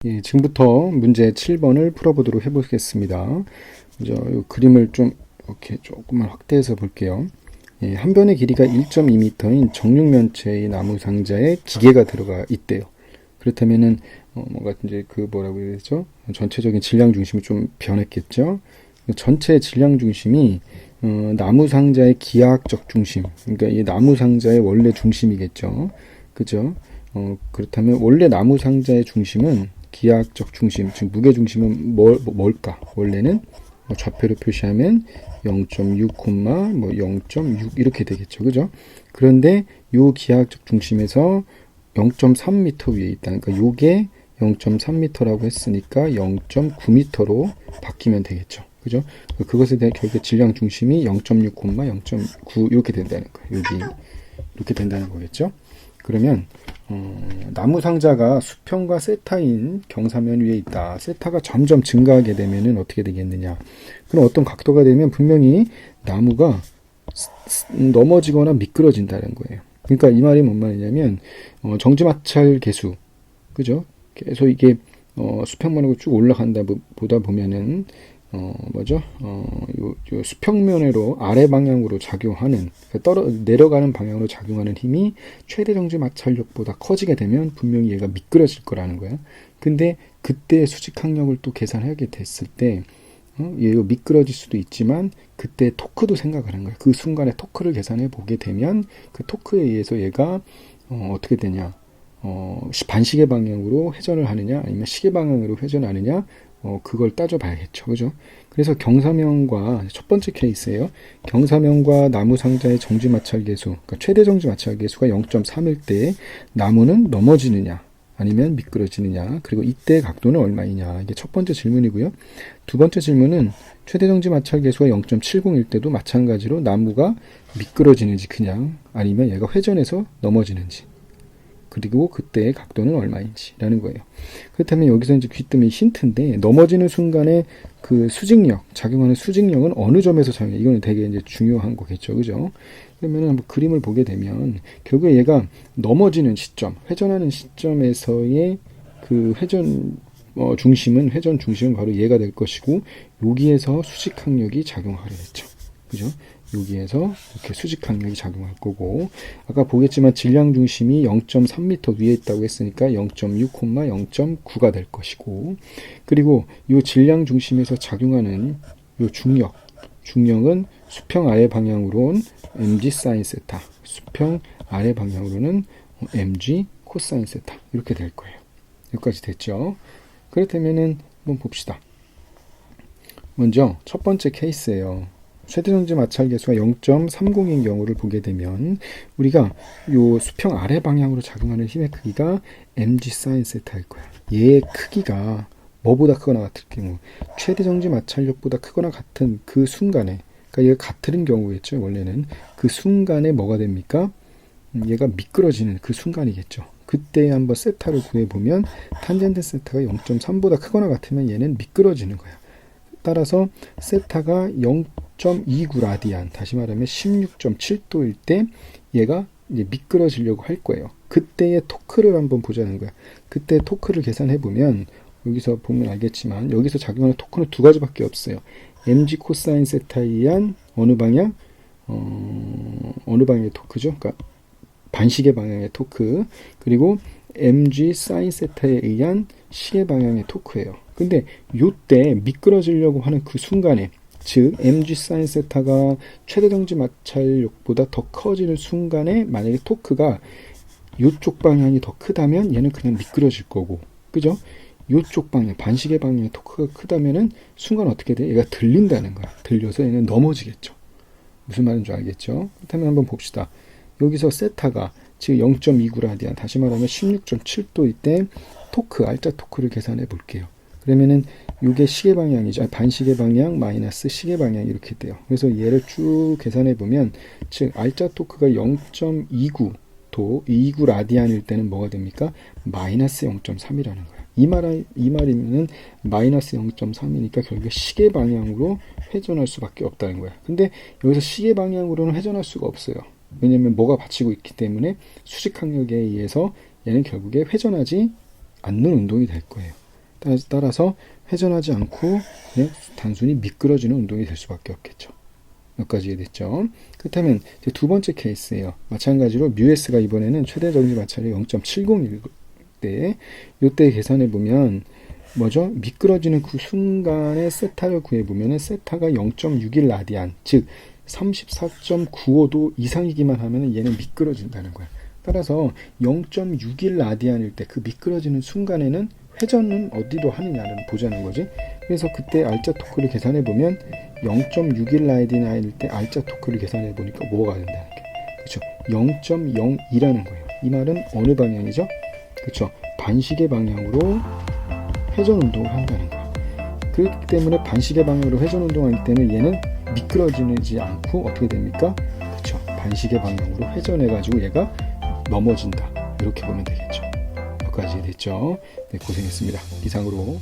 예, 지금부터 문제 7번을 풀어보도록 해보겠습니다. 먼저 이 그림을 좀 이렇게 조금만 확대해서 볼게요. 예, 한 변의 길이가 1.2m인 정육면체의 나무 상자에 기계가 들어가 있대요. 그렇다면은 뭔가 이제 그 뭐라고 해야 되죠? 전체적인 질량 중심이 좀 변했겠죠. 전체 질량 중심이 나무 상자의 기하학적 중심, 그러니까 이 나무 상자의 원래 중심이겠죠. 그죠? 그렇다면 원래 나무 상자의 중심은 기하학적 중심, 즉 무게 중심은 뭘까? 원래는 좌표로 표시하면 0.6, 0.6 이렇게 되겠죠. 그죠? 그런데 요 기하학적 중심에서 0.3m 위에 있다. 그러니까 요게 0.3m라고 했으니까 0.9m로 바뀌면 되겠죠. 그죠? 그것에 대해 결국 질량 중심이 0.6, 0.9 이렇게 된다는 거예요. 여기 이렇게 된다는 거겠죠. 그러면 나무 상자가 수평과 세타인 경사면 위에 있다. 세타가 점점 증가하게 되면은 어떻게 되겠느냐? 그럼 어떤 각도가 되면 분명히 나무가 넘어지거나 미끄러진다는 거예요. 그러니까 이 말이 뭔 말이냐면 정지 마찰 계수, 그죠? 계속 이게 수평면으로 쭉 올라간다 보다 보면은 요 수평면으로 아래 방향으로 작용하는, 내려가는 방향으로 작용하는 힘이 최대 정지 마찰력보다 커지게 되면 분명히 얘가 미끄러질 거라는 거야. 근데 그때 수직 항력을 또 계산하게 됐을 때, 얘가 미끄러질 수도 있지만 그때 토크도 생각을 한 거야. 그 순간에 토크를 계산해 보게 되면 그 토크에 의해서 얘가 어떻게 되냐? 반시계 방향으로 회전을 하느냐, 아니면 시계 방향으로 회전하느냐, 그걸 따져봐야겠죠. 그죠? 그래서 경사면과, 첫 번째 케이스예요. 경사면과 나무 상자의 정지 마찰 계수, 그러니까 최대 정지 마찰 계수가 0.3일 때 나무는 넘어지느냐, 아니면 미끄러지느냐, 그리고 이때 각도는 얼마이냐. 이게 첫 번째 질문이고요. 두 번째 질문은 최대 정지 마찰 계수가 0.70일 때도 마찬가지로 나무가 미끄러지는지 그냥, 아니면 얘가 회전해서 넘어지는지, 그리고 그때의 각도는 얼마인지라는 거예요. 그렇다면 여기서 이제 귀뜸이 힌트인데, 넘어지는 순간에 그 수직력, 작용하는 수직력은 어느 점에서 작용해? 이거는 되게 이제 중요한 거겠죠. 그죠? 그러면 한번 그림을 보게 되면, 결국에 얘가 넘어지는 시점, 회전하는 시점에서의 그 회전 중심은 바로 얘가 될 것이고, 여기에서 수직항력이 작용하겠죠. 그죠? 여기에서 이렇게 수직항력이 작용할 거고, 아까 보겠지만 질량 중심이 0.3m 위에 있다고 했으니까 0.6, 0.9가 될 것이고, 그리고 이 질량 중심에서 작용하는 이 중력은 수평 아래 방향으로는 mg 사인 세타, 수평 아래 방향으로는 mg 코사인 세타, 이렇게 될 거예요. 여기까지 됐죠? 그렇다면은 한번 봅시다. 먼저 첫 번째 케이스예요. 최대 정지 마찰 계수가 0.30인 경우를 보게 되면, 우리가 요 수평 아래 방향으로 작용하는 힘의 크기가 mg 사인 세타일 거야. 얘의 크기가 뭐보다 크거나 같을 경우, 최대 정지 마찰력보다 크거나 같은 그 순간에, 그러니까 얘가 같은 경우겠죠. 원래는 그 순간에 뭐가 됩니까? 얘가 미끄러지는 그 순간이겠죠. 그때 한번 세타를 구해보면, 탄젠트 세타가 0.3보다 크거나 같으면 얘는 미끄러지는 거야. 따라서 세타가 0.29 라디안, 다시 말하면 16.7도일 때 얘가 이제 미끄러지려고 할 거예요. 그때의 토크를 한번 보자는 거야. 그때 토크를 계산해 보면, 여기서 보면 알겠지만 여기서 작용하는 토크는 두 가지밖에 없어요. mg 코사인 세타에 의한 어느 방향? 어느 방향의 토크죠? 그러니까 반시계 방향의 토크, 그리고 mg 사인 세타에 의한 시계 방향의 토크예요. 근데 요때 미끄러지려고 하는 그 순간에, 즉 mg 사인 세타가 최대 정지 마찰력보다 더 커지는 순간에 만약에 토크가 요쪽 방향이 더 크다면 얘는 그냥 미끄러질 거고, 그죠? 요쪽 방향, 반시계 방향의 토크가 크다면은 순간 어떻게 돼? 얘가 들린다는 거야. 들려서 얘는 넘어지겠죠. 무슨 말인지 알겠죠? 그렇다면 한번 봅시다. 여기서 세타가 즉 0.29 라디안, 다시 말하면 16.7도일 때 토크, 알짜 토크를 계산해 볼게요. 그러면은 이게 시계 방향이죠. 반시계 방향 마이너스 시계 방향, 이렇게 돼요. 그래서 얘를 쭉 계산해 보면, 즉 알짜 토크가 0.29도, 29 라디안일 때는 뭐가 됩니까? 마이너스 0.3이라는 거예요. 이 말이면은 마이너스 0.3이니까 결국에 시계 방향으로 회전할 수밖에 없다는 거야. 근데 여기서 시계 방향으로는 회전할 수가 없어요. 왜냐면 뭐가 받치고 있기 때문에 수직 항력에 의해서 얘는 결국에 회전하지 않는 운동이 될 거예요. 따라서 회전하지 않고 그냥 단순히 미끄러지는 운동이 될 수밖에 없겠죠. 여기까지 이해됐죠? 그렇다면 이제 두 번째 케이스예요. 마찬가지로 뮤S가 이번에는 최대 정지 마찰이 0.701 때, 요때 계산해 보면 뭐죠? 미끄러지는 그 순간에 세타를 구해보면 세타가 0.61 라디안, 즉 34.95도 이상이기만 하면 얘는 미끄러진다는 거야. 따라서 0.61 라디안일 때 그 미끄러지는 순간에는 회전은 어디로 하느냐를 보자는 거지. 그래서 그때 알짜 토크를 계산해 보면 0.61 라디안일 때 알짜 토크를 계산해 보니까 뭐가 된다는 게, 그렇죠? 0.02라는 거예요. 이 말은 어느 방향이죠? 그렇죠? 반시계 방향으로 회전 운동을 한다는 거야. 그렇기 때문에 반시계 방향으로 회전 운동할 때는 얘는 미끄러지지 않고 어떻게 됩니까? 그렇죠? 반시계 방향으로 회전해가지고 얘가 넘어진다. 이렇게 보면 되겠죠. 여기까지 됐죠? 네, 고생했습니다. 이상으로